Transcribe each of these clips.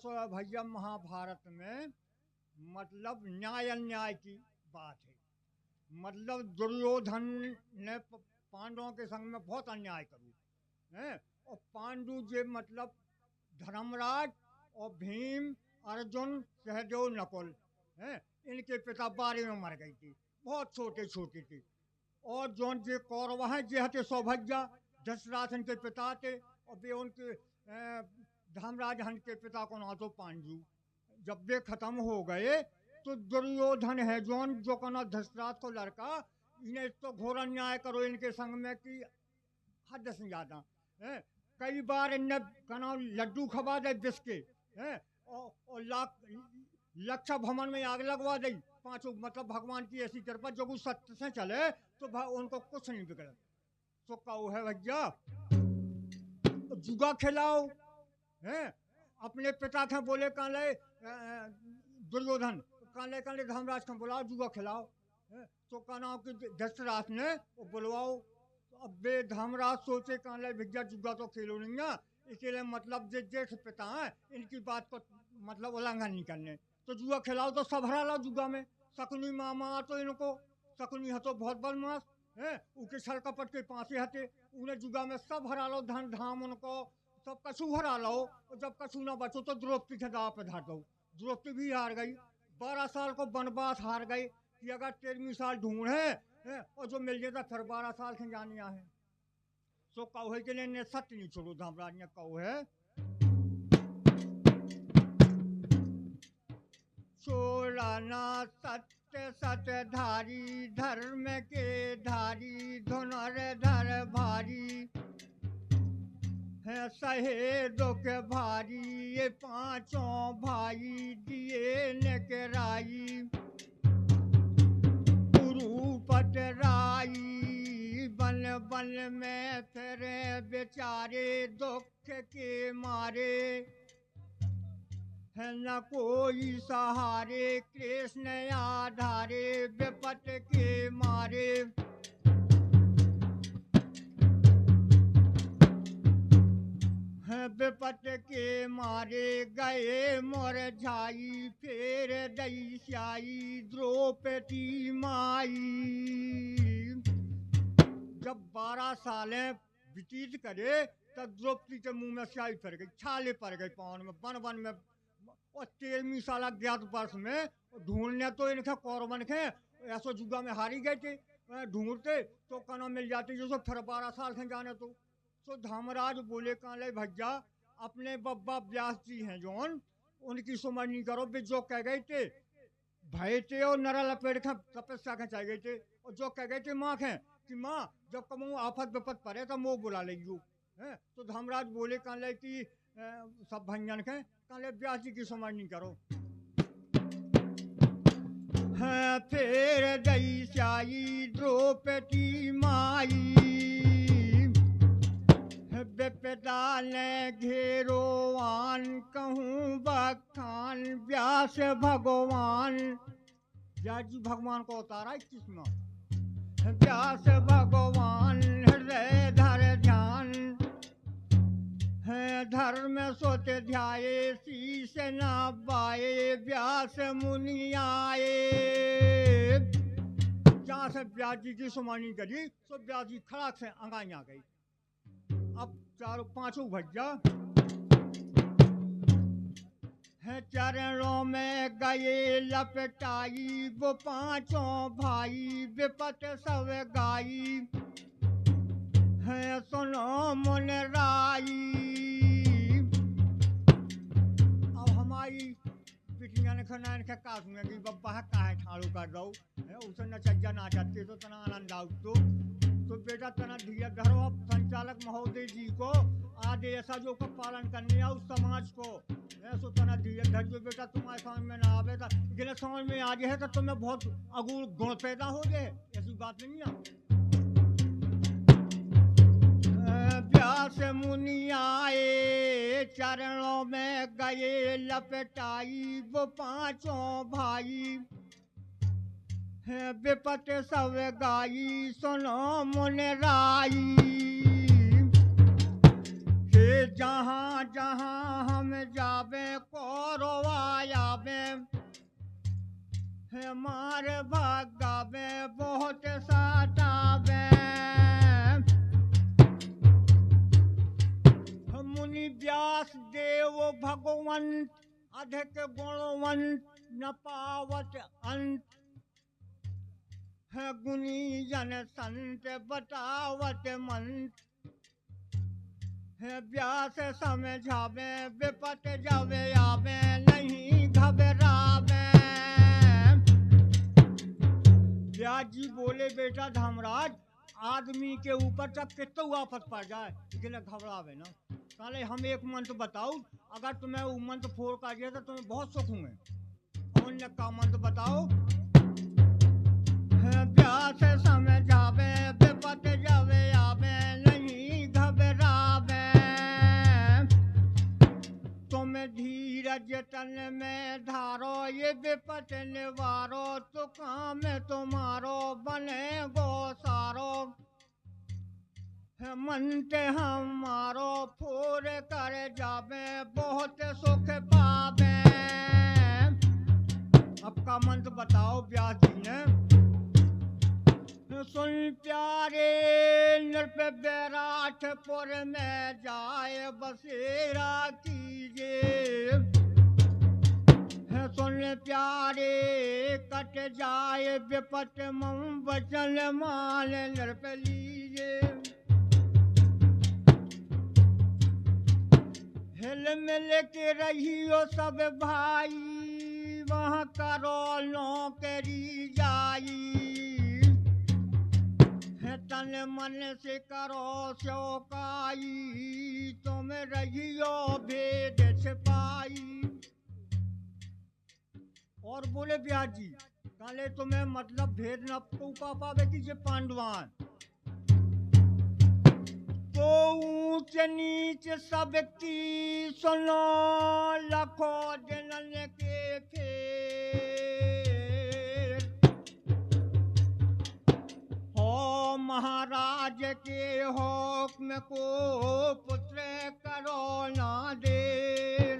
सो भैया महाभारत में मतलब न्याय अन्याय की बात है। मतलब दुर्योधन ने पांडवों के संग में बहुत अन्याय करू है, और पांडु जे मतलब धर्मराज और भीम अर्जुन सहदेव नकुल है, इनके पिता बारे में मर गई थी, बहुत छोटे छोटे थे। और जौन जे कौरव हैं जे हते सौभाग्य दशरथ के पिता थे, और वे उनके धर्मराज हन के पिता को ना तो पांडु। जब वे खत्म हो गए तो दुर्योधन है जौन जो कना दशरथ को लड़का, इन्हें तो घोर अन्याय करो इनके संग में कि हद से ज्यादा है। कई बार इनने कना लड्डू खवा दे बिस्के है, और लक्षा भवन में आग लगवा दी। पांचों मतलब भगवान की ऐसी कृपा जो सत्य से चले तो उनको कुछ नहीं बिगड़े। तो कहो है भैया जुआ खिलाओ है, अपने पिता थे बोले काले दुर्योधन काले काले धर्मराज को बुलाओ जुआ खिलाओ है, तो कहना कि दशरथ ने बुलवाओ। तो अब वे धर्मराज सोचे काले भैया जुआ तो खेलो नहीं है, इसीलिए मतलब जे जेठ पिता हैं इनकी बात को मतलब उल्लंघन नहीं करने, तो जुआ खिलाओ तो सब हरा लो जुआ में। शकुनी मामा तो इनको शकुनी हतो बहुत बदमाश है, उनके छल कपट के पासे हते, उन्हें जुआ में सब हरा लो, धन धाम उनको सब कछु हरा लो। और जब कछु ना बचो तो द्रौपदी के दाव पे धर दो। द्रौपदी भी हार गई, 12 साल को वनवास हार गई कि अगर 13वीं साल ढूंढे और जो मिल जाता फिर 12 साल के जानिया है। सो कहो है कि ने सत्य नहीं छोड़ो, धर्मराज ने कहो है छोड़ना सत्य सत्य धारी, धर्म के धारी धुनर धर भारी है, सहे दुख भारी ये पांचों भाई दिए न कराई। कुरुपत राई बन बन में फिरे बेचारे दुख के मारे है, न कोई सहारे कृष्ण आधारे विपत के मारे। विपत के मारे गए मुरझाई फेर दई स्याई द्रौपदी माई। जब 12 सालें व्यतीत करे तब द्रौपदी के मुंह में स्याही पड़ गई, छाले पड़ गई पाँव में, वन वन में। और 13वीं साल अज्ञात वर्ष में ढूंढने तो इनके कौरवन के ऐसो जुगा में हारी गए थे, ढूंढते तो कना मिल जाती जो फिर 12 साल से जाने। तो धर्मराज बोले काले भैया अपने बब्बा व्यास जी हैं जौन उनकी समझ नहीं करो, भी जो कह गए थे भय थे और नरा लपेट के तपस्या के चल गए थे, और जो कह गए थे माँ के कि माँ जब कमू आफत विपत पड़े तो मोह बुला लेंगे है। तो धर्मराज बोले काले कि सब भंजन के काले व्यास जी की समझ नहीं करो है। फिर दई स्याई द्रौपदी माई विपदा ने घेरो आन कहूँ बखान व्यास भगवान। व्यास जी भगवान को उतारा 21 में। व्यास भगवान हृदय धर ध्यान है, धर्म सोच ध्याये शीश न बाए व्यास मुनि आए। जहाँ से व्यास जी की सुमानी करी तो व्यास जी खड़ाक से अंगाई आ गई। अब चारों पांचों भैया है चरणों में गए लपटाई, वो पांचों भाई विपत सब गाई है, सुनो मुन राई। अब हमारी पिटिया ने खाना इनके कास में कि बब्बा है काहे ठाड़ू कर दो है, उसे न चज्जा ना चाहते तो तना आनंद आउट तो बेटा तना धीरे धरो। अब संचालक महोदय जी को आदेशों का पालन करने उस समाज को ऐसो तना धीरे धर जो बेटा तुम्हारे समझ में ना आवे था, जिन्हें समझ में आ जाए तो तुम्हें बहुत अगुण गुण पैदा हो जाए, ऐसी बात नहीं है। व्यास मुनि आए चरणों में गए लपटाई, वो पांचों भाई है विपत सब गाई सुनो मुन राई। हे जहाँ जहाँ हम जावे को हमारे भागावे बहुत साटावे मुनि व्यास देव भगवंत अधिक गुणवंत न पावत अंत है गुनी जन संत बतावत मंत है व्यास समझावे विपत जावे आवे नहीं घबरावे। व्यास जी बोले बेटा धर्मराज आदमी के ऊपर जब कितना आफत पड़ जाए लेकिन घबरावे ना। कहले हम एक मंत्र बताओ अगर तुम्हें वो मंत्र फोड़ कर दिया तो तुम्हें बहुत सुख हुए। उन्होंने का मंत्र बताओ प्यास समझावे विपत जावे आवे नहीं घबरावे तुम धीरज तन में धारो ये विपत निवारो तो काम तुम्हारो बने गो सारो मंत्र हमारो फोर कर जावे बहुत सुख पावे। अब का मंत्र बताओ व्यास जी ने। सुन प्यारे नृप बैराठपुर में जाए बसेरा कीजिए सुन प्यारे कट जाए विपत मम वचन मान नृप लीजिए हिल मिल के रहियो सब भाई वहाँ करो नौकरी जाई तन मन से करो शौकाई तुम रहियो भेद छिपाई। और बोले व्यास जी कहले तुम्हें मतलब भेद न पा पावे कि जे पांडवान तो ऊंच नीच सबकी सुनो लखो जनन के फेर हो महाराज के हुक्म को पुत्र करो ना देर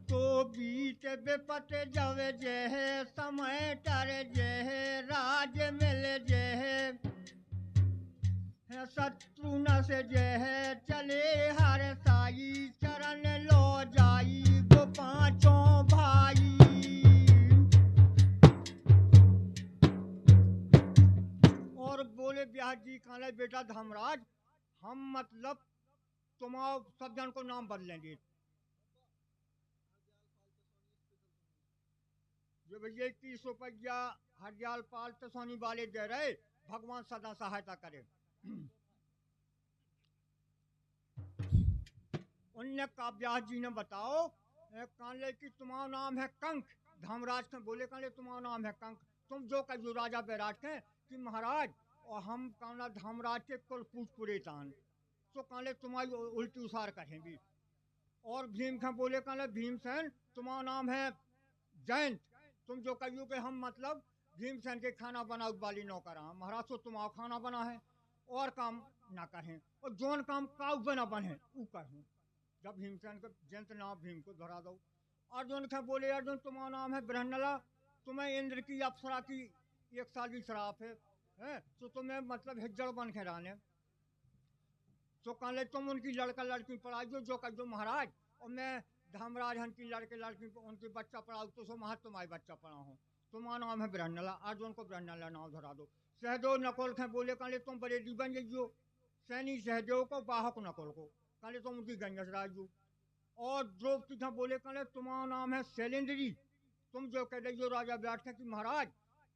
तो बीत विपत जब जह समय टर जह राज मिल जह शत्रु न से जह चले हर साई चरण लो जाई वो पांचों भाई। और बोले व्यास जी कहले बेटा धर्मराज हम मतलब तुम्हारा सब जन को नाम बदलेंगे जो भैया 21 रुपया हरियाल पाल तो सोनी वाले दे रहे भगवान सदा सहायता करे। उनने का व्यास जी ने बताओ कहले कि तुम्हारा नाम है कंक। धर्मराज के बोले कहले तुम्हारा नाम है कंक तुम जो कर जो राजा बैराट के कि महाराज और हम कहना धर्मराज के कुल पूछ पुरेतान तो कहले तुम्हारी उल्टी उसार करेंगी। और भीम के बोले कहले भीमसेन तुम्हारा नाम है जयंत तुम जो कहियो कि हम मतलब भीमसेन के खाना बनाओ वाली नौकर महाराज तो तुम्हारा खाना बना है और काम ना करें और जोन काम काउ बना बने वो करें। जब भीमसेन को जयंत नाम भीम को धरा दो। अर्जुन के बोले अर्जुन तुम्हारा नाम है बृहन्नला तुम्हें इंद्र की अप्सरा की 1 साल की शराब है तो तुम्हें मतलब हिज्जड़ बन के रहने तो कहले तुम उनकी लड़का लड़की पढ़ाई जो कर दो महाराज और मैं धर्मराज हन की लड़के लड़की उनकी बच्चा पढ़ाओ तो सो महत तुम्हारी बच्चा पढ़ाओ तुम्हारा नाम है बृहन्नला अर्जुन को बृहन्नला नाम धरा दो। सहदेव नकुल के बोले कहले तुम बड़े दी बन जाइयो सैनी सहदेव को बाहक नकुल को कहले तुम उनकी गंजस राजू। और द्रौपदी था बोले कहले तुम्हारा नाम है शैलेंद्री तुम जो कह रही हो राजा बैठ के कि महाराज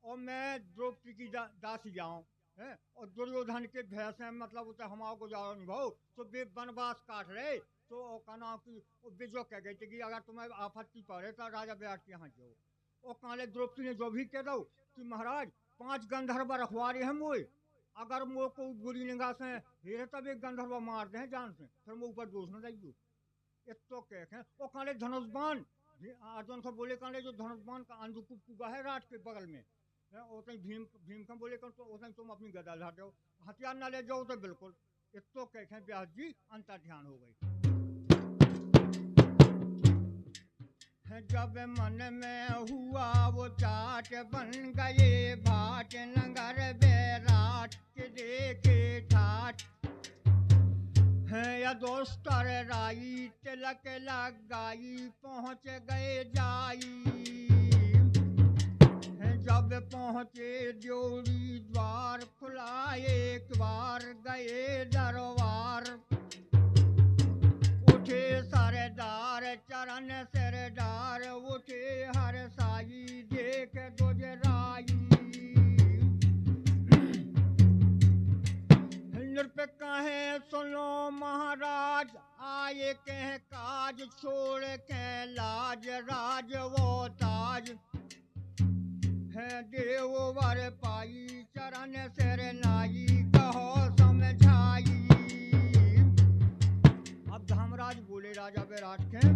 और मैं द्रौपदी की दासी जाऊँ है और दुर्योधन के भय से मतलब उसे हमारा गुजारा अनुभव तो वे वनवास काट रहे तो कहना कि विजय कह गई थी कि अगर तुम्हें आपत्ति पड़े तो राजा बैठ के यहाँ जाओ। और कहले द्रौपदी ने जो भी कह दो कि महाराज 5 गंधर्व रखवारे हैं मोए अगर मोह को बुरी निगाह से हेरे तब एक गंधर्व मार दे जान से फिर मैं ऊपर दोष न जाइयो इतो कह वो कहले धनुष्बाण अर्जुन को बोले कहले जो धनुष्बाण का अंधकूप है रात के बगल में ओतई भीम का बोले तो ओतई तुम अपनी गदा ला दो हथियार ना ले जाओ तो बिल्कुल इतो कह व्यास जी अंतर ध्यान हो गई। जब मन में हुआ वो चाट बन गए भाट नगर बैराट के देखे ठाट है या दोस्तर राई तिलक लगाई पहुँच गए जाई जब पहुँचे जोड़ी द्वार खुला एक बार गए दरबार उठे सरदार चरण सरदार उठे हर साई देख गुजराई नृप कहे सुनो महाराज आए कह काज छोड़ के लाज राज वो ताज है देव वर पाई चरण सिर नाई कहो समझाई। अब धर्मराज बोले राजा विराट के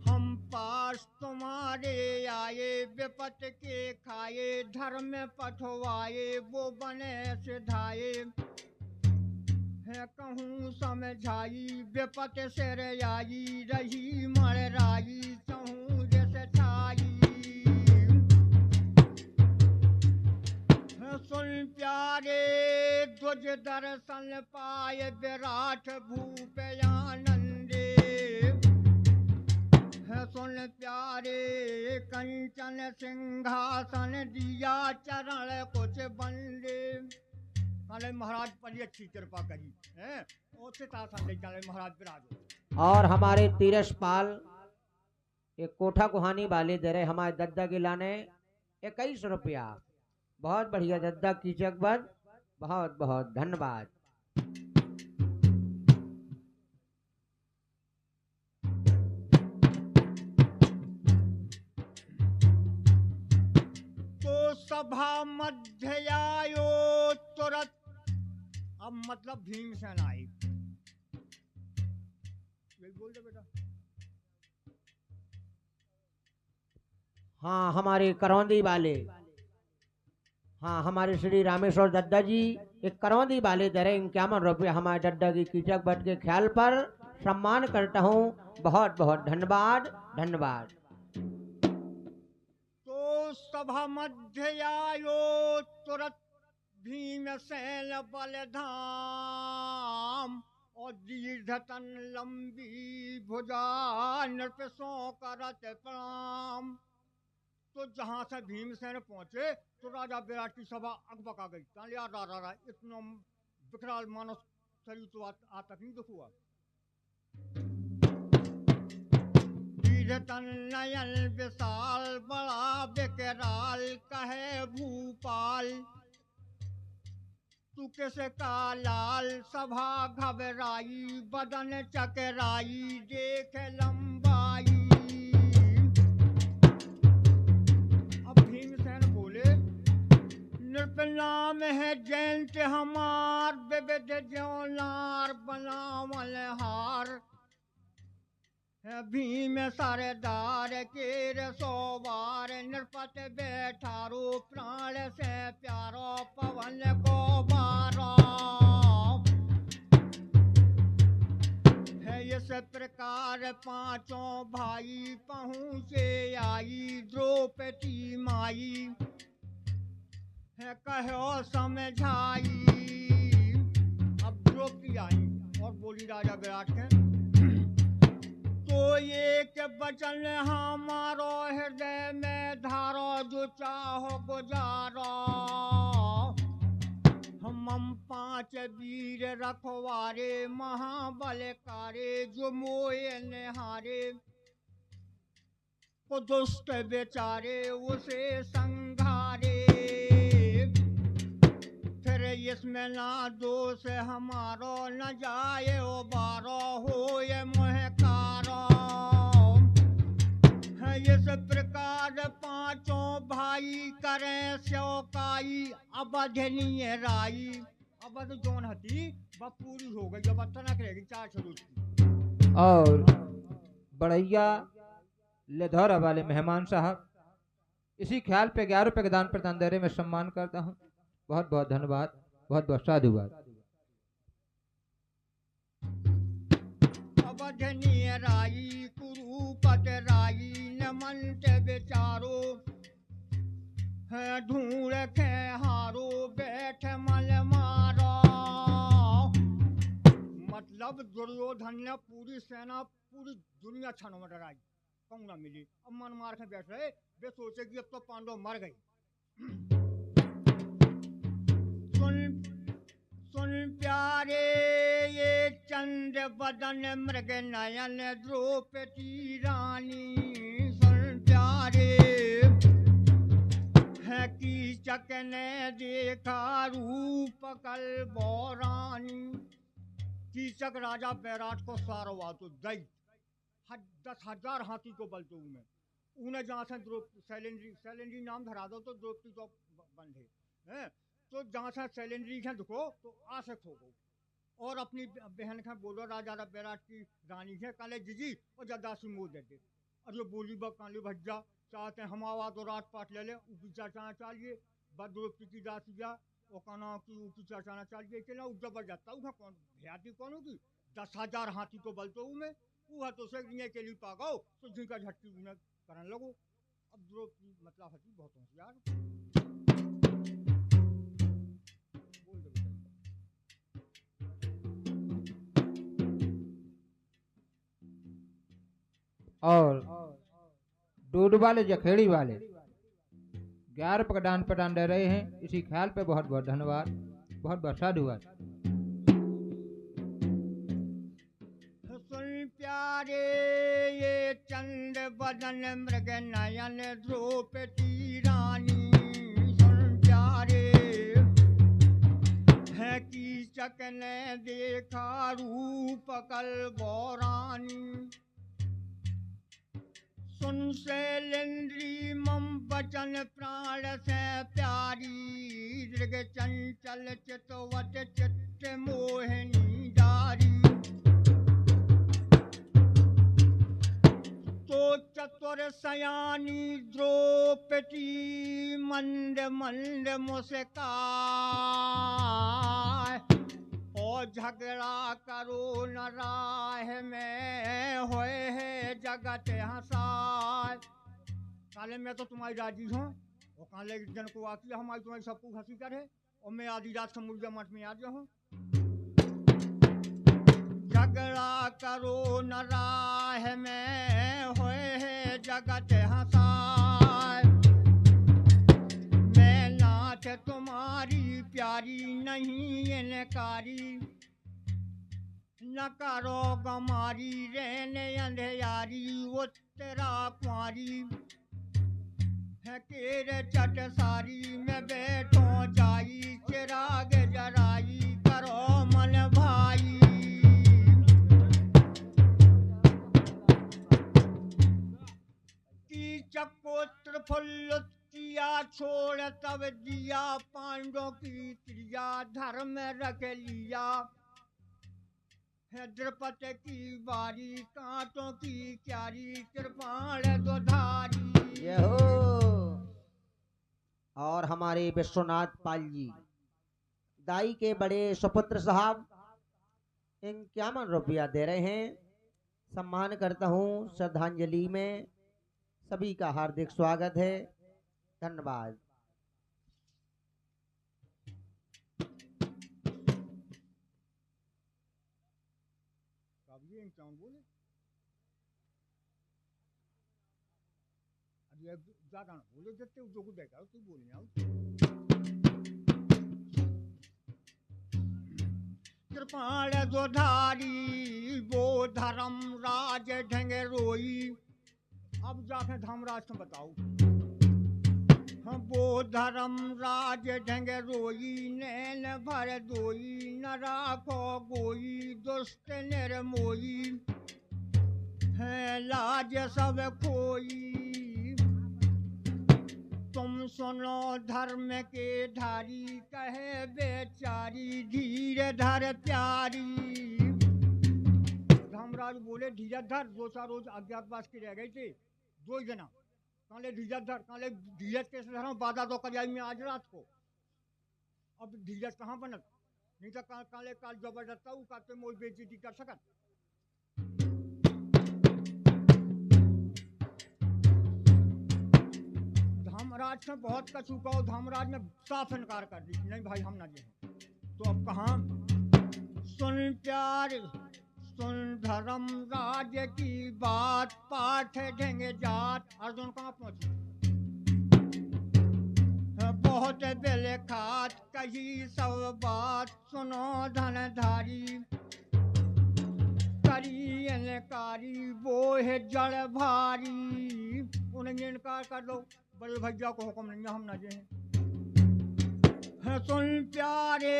हम पास तुम्हारे आए विपत के खाए धर्म पठवाए वो बने सिधाए है कहूँ समझाई विपत सिर आई रही मड़राई कहूँ जैसे छाई सुन प्यारे द्वज दर्शन पाए विराट भूप आनंदे सुन प्यारे कंचन सिंहासन दिया चरण कुछ बंदे काले महाराज पर अच्छी कृपा करी है महाराज विराज और हमारे तीरशपाल एक कोठा कुहानी वाले दे रहे हमारे दद्दा गिलाने 21 रुपया बहुत बढ़िया दद्दा कीचक बद बहुत बहुत धन्यवाद। तो सभा मध्य आयो तुरंत अब मतलब भीमसेन आई बोल दो बेटा। हाँ हमारे करौंदी वाले हाँ हमारे श्री रामेश्वर दद्दा जी एक करौंदी वाले दरे 51 रुपये हमारे दद्दा की कीचक भट्ट के ख्याल पर सम्मान करता हूँ बहुत बहुत धन्यवाद धन्यवाद। तो सभा मध्य आयो तुरंत भीमसेन बलधाम और दीर्घतन लंबी भुजा नृपसों करत प्रणाम। तो जहां से भीमसेन पहुंचे तो राजा विराट की सभा अकबक आ गई इतना विकराल मानव शरीर तो आज तक नहीं दुख हुआ। तन नयन विशाल बड़ा विकराल कहे भूपाल तू किसे का लाल सभा घबराई बदन चकराई देख लंबाई। नृप नाम है जयंत हमार विविध ज्योनार बनावल हार है भीम सरदार के रसोवार नृपत बैठारो प्राण से प्यारो पवन को बारो है इस प्रकार पांचों भाई पहुँचे आई द्रौपदी माई कहो समझाई। अब द्रौपदी आई और बोली राजा विराट के तो एक वचन हमारो हृदय में धारो जो चाहो गुजारो हम 5 वीर रखवारे महाबलकारे जो मोए निहारे को दुष्ट बेचारे उसे संघारे फिर इसमें ना दोष हमारो न जाए ओ बारो हो ये मोहकारो इस प्रकार पांचों भाई करें स्योकाई अबधनीय राई। अबध जोन हती वह पूरी हो गई अब तनक रहेगी 4 शुरू और बड़ैया लेधौरा वाले मेहमान साहब इसी ख्याल पे 11 रुपए के दान प्रदान दे रहे मैं सम्मान करता हूँ बहुत बहुत धन्यवाद बहुत बहुत साधुवाद। अवधनीय राई कुरु भूपत राई न मनते विचारो है ढूंढ के हारो बैठ मल मारो। मतलब दुर्योधन ने पूरी सेना पूरी दुनिया छानों में डराई, कहूँ ना मिली। अब मन मार के बैठ रहे, वे सोचे कि अब तो पांडव मर गए। सुन सुन प्यारे ये चंद्र बदन मृग नयन द्रौपदी रानी। सुन प्यारे है कीचक ने देखा रूप कल बौरानी। कीचक राजा बैराट को सारो तो दई 10,000 हाथी को बल तो में उन्हें जहाँ से शैलेंद्री नाम धरा दो तो द्रौपदी तो बंधे हैं। तो जहाँ से शैलेंद्री है देखो तो आसे खो गो और अपनी बहन के बोलो राजा बैराट की रानी है काले जीजी और जदासी मुँह दे दे। और जो बोली बा काली भज्जा चाहते हम आवा तो रात पाट ले ले ऊपी चाचाना चाहिए द्रौपदी की दासी जा वो कहना कि ऊपी चाचाना चाहिए कि ना जबर जाता हूँ कौन भयाती कौन होगी 10,000 हाथी को बल तो में वो तो से के लिए पागो तो जिनका झटकी उन्हें करने लगो। अब द्रौपदी मतलब हती बहुत होशियार बोल दो। और दूध वाले जखेड़ी वाले 11 पकडान प्रदान दे रहे हैं। इसी ख्याल पे बहुत बहुत धन्यवाद, बहुत बहुत साधुवाद। सुन प्यारे ये चंद बदन मृग नयन द्रौपदी रानी। सुन प्यारे है कीचक ने देखा रूप कल बौरानी। सुन शैलेंद्री मम बचन प्राण से प्यारी। दृग चंचल चितवत चित्त मोहिनी डारी। तो चतुर सयानी द्रौपदी मंद मंद मुस्काए और झगड़ा करो न राह में होए है जगत हंसाए। काले मैं तो तुम्हारी राजी हूँ और काले जन को आती हमारी तुम्हारी सबको हंसी करे और मैं आधी रात समुद्र मठ में आ जाऊँ। झगड़ा करो न राह में होए है जगत हंसाए। मैं नाथ तुम्हारी प्यारी नहीं इनकारी। न करो गमारी रहने अंधेयारी उत्तरा कुंवारी। है केर चट सारी में बैठो जाई चिराग जराई करो मन भाई। कीचक को त्रिफुल्लुत किया छोड़ तब दिया पांडवों की क्रिया धर्म रख लिया। है द्रौपदी की बारी कांटों की क्यारी कृपाण दुधारी। ये हो और हमारे विश्वनाथ पाल जी दाई के बड़े सुपुत्र साहब 51 रुपया दे रहे हैं। सम्मान करता हूँ श्रद्धांजलि में सभी का हार्दिक स्वागत है, धन्यवाद। बोले ज्यादा बोले जते जो को देखा तू बोलने आओ। कृपाण दुधारी वो धर्म राज ढंगे रोई। अब जाके धर्मराज को बताओ। वो धर्म राज ढंग रोई नैन भर दोई। न राखो गोई दुष्ट निर्मोई। है लाज सब खोई। तुम सुनो धर्म के धारी कहे बेचारी धीरे धर प्यारी। धर्मराज बोले धीरज धर। 2-4 रोज अज्ञातवास के रह गए थे 2 जना। काले धीरज धर काले धीरज कैसे धरा बाधा तो कर में आज रात को। अब धीरज कहाँ बनत नहीं तो काले काल जबरदस्त काते मोल बेइज्जती कर सकत। धर्मराज से बहुत कछु कहो, धर्मराज ने साफ इनकार कर दी, नहीं भाई हम ना जे। तो अब कहाँ सुन प्यार सुन धर्मराज की बात, पाठ ढेंगे जात। अर्जुन कहाँ पहुंचे? बहुत बेल खात कही सब बात, सुनो धनधारी करी इनकारी, वो है जड़ भारी। उन्हें इनकार कर दो, बड़े भैया को हुक्म नहीं है हम ना जे। सुन प्यारे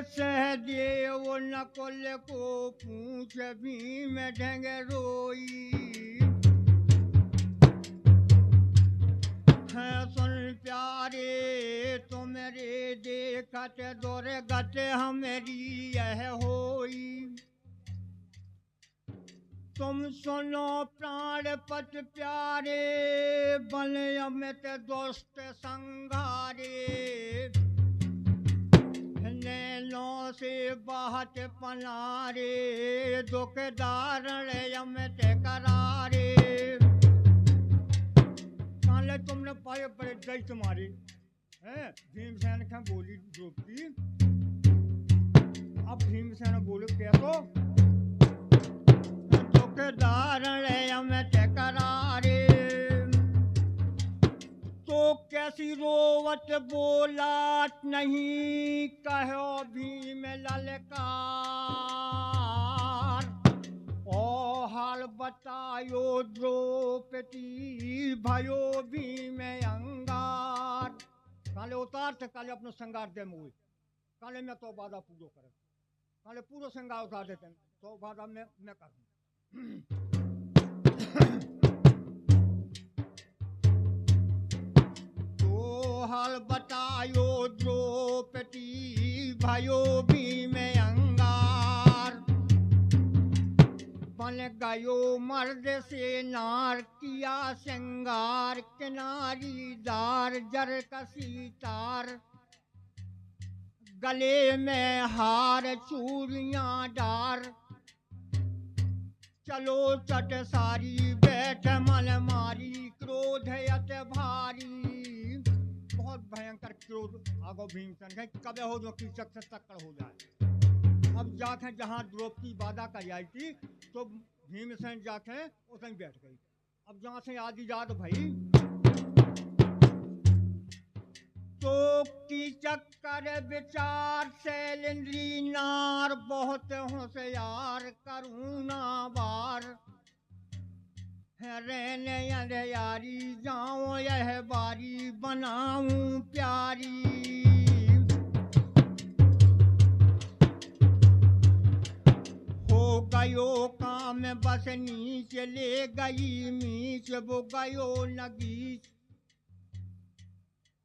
सहदेव नकुल को पूछ, भीम ढंगे रोई। सुन प्यारे तुमरे देखत दुर्गत हमारी यह होई। तुम सुनो प्राणपत प्यारे, बल अमित दुष्ट संघारे। नैनों से बहत पनारे, दुख दारण अमित करारे। काले तुमने पाए बड़े दैत मारे हैं। भीमसेन के बोली द्रौपदी। अब भीमसेन बोले कैसो? दुख दारण अमित करारे। तो कैसी रोवत बोलात नहीं, कहो भीम ललकार। ओ हाल बतायो द्रौपदी, भयो भीम अंगार। काले उतार थे, काले अपनो श्रृंगार दे मुए। काले मैं तो बाधा पूरो करे, काले पूरो श्रृंगार उतार देते हैं, तो बाधा मैं करूँ। तो हाल बतायो द्रौपदी, भयो भीम अंगार। बन गयो मर्द से नार, किया श्रृंगार किनारी दार। जर कसी तार, गले में हार चूड़ियां डार। चलो चट सारी बैठ मल मारी, क्रोध यत भारी। बहुत भयंकर क्रोध आगो भीमसेन है, कब हो जो कीचक से टक्कर हो जाए। अब जाके जहाँ द्रौपदी बाधा कर आई थी, तो भीमसेन जाके उतनी बैठ गई। अब जहाँ से आदि याद भई, तो कीचक कर विचार शैलेंद्री नार। बहुत होशियार करुणा बार, रहने अंधियारी जाऊं यह बारी। बनाऊं प्यारी, हो गयो काम बस नीच। ले गई मीच, वो गयो नगीच।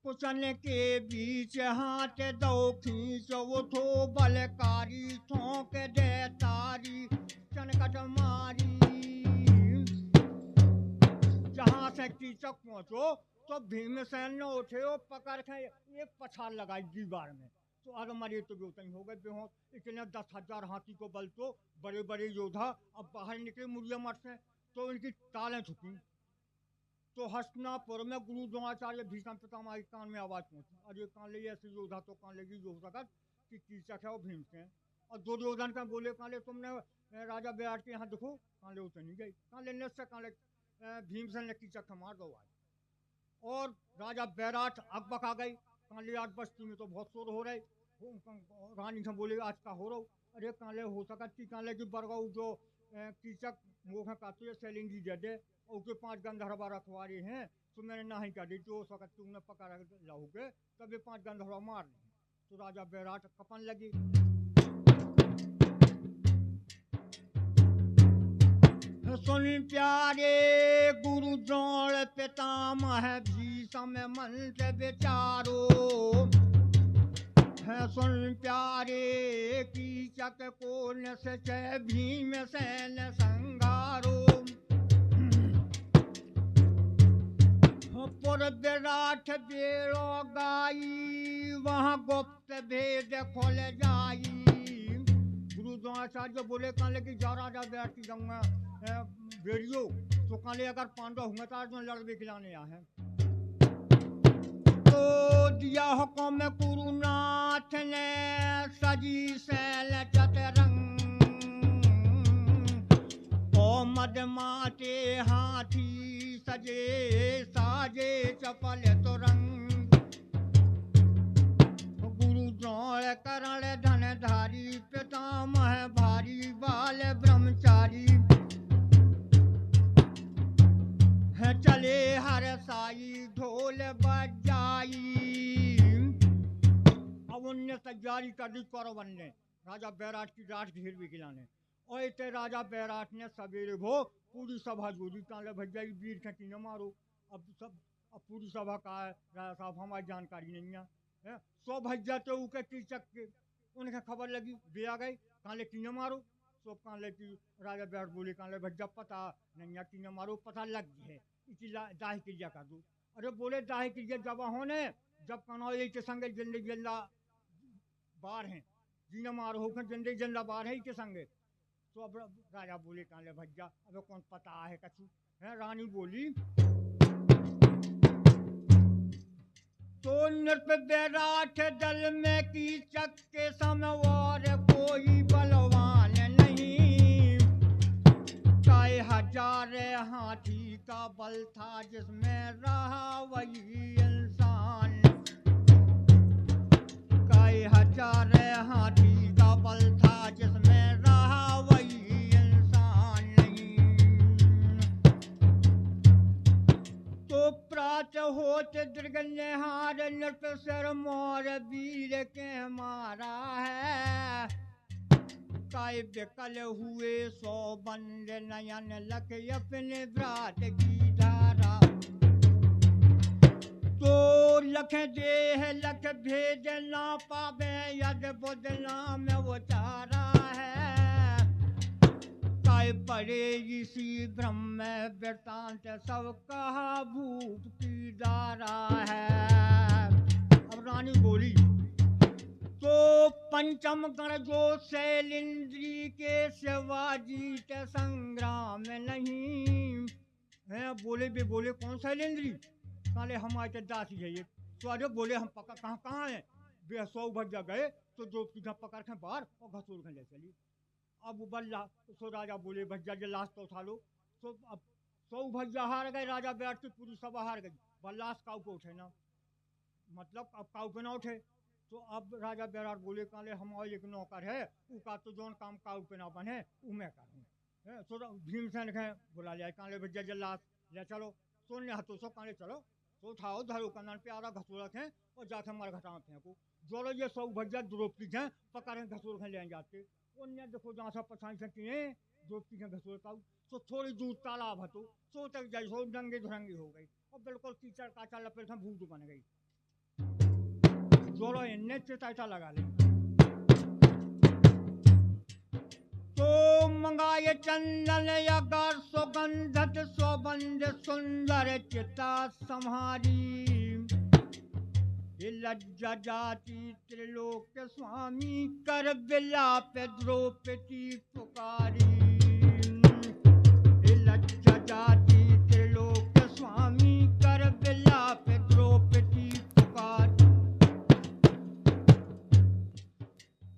कुचन के बीच हाथ दो खींच, उठो बलकारी। ठोंक दे तारी, चनकट मारी। जहाँ से कीचक पहुँचो, तो भीमसेन ने उठे और पकड़ के एक पछाड़ लगाई दीवार में। तो अरे मरे तो बेहोश हो गए, बेहोश। इतने 10,000 हाथी को बल, तो बड़े बड़े योद्धा अब बाहर निकले मुर्गे मठ से, तो उनकी तालें झुकी। तो हस्तिनापुर में गुरु द्रोणाचार्य भीष्म पितामह के कान में आवाज पहुंची, अरे कान ले ऐसे योद्धा तो कान लेगी जो सकत कि कीचक है वो भीमसेन। और दुर्योधन का बोले काले तुमने राजा विराट के यहाँ देखो, कान ले उतर नहीं गई। कान ले निश्चय कान ले भीमसेन ने कीचक का मार दो आज। और राजा बैराट अकबक आ गई, कान ले आज बस्ती में तो बहुत शोर हो रहे। रानी से बोले आज का हो रहा, अरे कान ले हो सकत कि कान ले की बरगाऊ जो कीचक मोह कातुए शैलेंद्री दे दे, उसके 5 गंधर्व रखवारे हैं, तो मैंने नहीं कर दी। जो सकत तुमने पकड़ लाओगे तब ये 5 गंधर्व मार लें। तो राजा बैराट कपन लगी। सुन प्यारे गुरु द्रोण पितामह भीष्म मंत्र विचारो। सुन प्यारे कीचक को निश्चय भीमसेन संगारो। पुर विराट बेड़ो गाई, वहाँ गुप्त भेद खोल जाई। गुरु द्रोणाचार्य बोले काले की जा राजा विराट की जंग में बेड़ियो, तो काले अगर पांडव हुए तो आज लड़ भी खिलाने आए हैं। दिया हुक्म कुरुनाथ ने सजी सैल चतरंग ओ मदमाते हाथी सजे साजे चपल तुरंग गुरु द्रोण करण धन धारी पितामह भारी बाल ब्रह्मचारी चले हर साई ढोल बजाई। अब उनने तैयारी कर दी कौरवन ने राजा बैराट की रात घेर भी खिलाने और इतने राजा बैराट ने सवेरे भो पूरी सभा जोड़ी ताले भैया वीर खटी न मारो। अब पूरी सभा का है राजा साहब हमारी जानकारी नहीं है। सौ भैया तो उनके कीचक के उनके खबर लगी वे आ गए काले की न मारो। सब काले की राजा बैराट बोले काले भैया पता नहीं है की न मारो पता लग गए दाही क्रिया कर दो। अरे बोले दाही क्रिया जब होने जब कनौली के संगे जिंदगी जिंदा बार हैं जीना मार होकर जिंदगी जिंदा बार है के संगे। तो अब राजा बोले काले भैया अब कौन पता है कछु है। रानी बोली तो नृप बैराठ दल में की चक्के समय और कोई बलवान नहीं। काय हजार हाथी का बल था जिसमें रहा वही इंसान। काय हजार हाथी का बल था जिसमें रहा वही इंसान नहीं। तो प्रात होत दृग निहार नृप सिर मोर वीर के मारा है। काय विकल हुए सौ बंद नयन लख अपने व्रात की धारा। तो लख देह लख भेद ना पावे यद बुध नाम उचारा है। काय पड़े इसी ब्रह्म वृतांत सब कहा भूप की धारा है। अब रानी बोली तो पंचम गण जो शैलेंद्री के शिवाजी के संग्राम नहीं है। बोले भी बोले कौन शैलेंद्री काले हमारे दासी है ये। तो अरे बोले हम पकड़ कहाँ हैं वे सौ भज्जा गए तो जो सीधा पकड़ के बाहर और घसूर के ले चली। अब बल्ला तो राजा बोले भज्जा जो लाश तो उठा लो। तो अब सौ भज्जा हार गए राजा बैठ के पूरी सभा हार गई बल्लाश काऊ को उठे ना मतलब अब काऊ पे ना उठे। तो अब राजा बैराट बोले काले हमारे एक नौकर है उसका तो जोन काम काऊ पे ना बने वो मैं करूँ। तो भीमसेन के बुला लिया काले भैया जल्लाद ले चलो सोने हाथों से काले चलो तो उठाओ धरो कन्नन पे आधा घसूर रखें और जाके मार घटा फेंको। जोड़ो ये सौ भैया द्रौपदी हैं पकड़े घसूर के ले जाते उन्हें देखो जहाँ से पछाई से किए द्रौपदी के घसूर का तो थोड़ी दूर तालाब हतो सो तक जाई सो डंगे धुरंगी हो गई और बिल्कुल कीचड़ काचा लपेट में भूत बन गई। जोड़ो इन्हें चिता लगा ले तो मंगाए चंदन अगर सुगंधत सुबंध सुंदर चिता संहारी। लज्जा जाति त्रिलोक स्वामी कर विलाप द्रौपदी पुकारी। लज्जा जाति त्रिलोक स्वामी कर विलाप द्रौपदी पुकारी।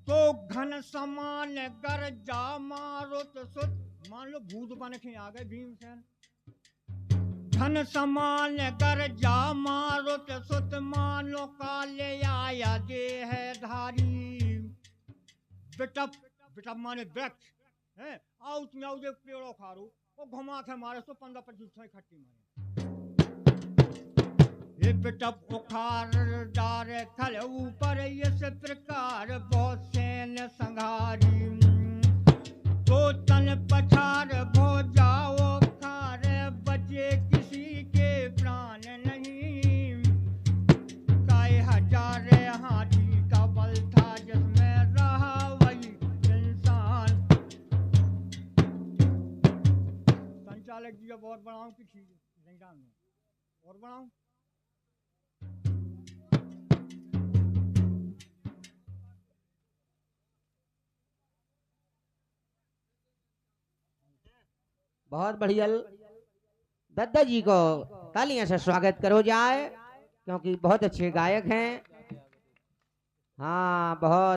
तो घन समान गरजा मारुत सुत मान लो भूत बन के आ गए भीमसेन। घन समान गरजा मारुत सुत मानो काले आया देह धारी। बिटप बिटप माने वृक्ष है आउट में आउट पेड़ों खारू और घुमा के मारे तो 15-25 खट्टी मारे। ये बिटप उखार डार खल ऊपर इस प्रकार बहुत सेन संघारी। तो तन पछार भो जाओ खार बचे किसी के प्राण नहीं। काय हजार हाथी का बल था जिसमें रहा वही इंसान। संचालक जी अब और बढ़ाऊं कि ठीक है और बढ़ाऊं। बहुत बढ़िया दद्दा जी को तालियां से स्वागत करो जाए। क्योंकि बहुत अच्छे गायक हैं। हाँ बहुत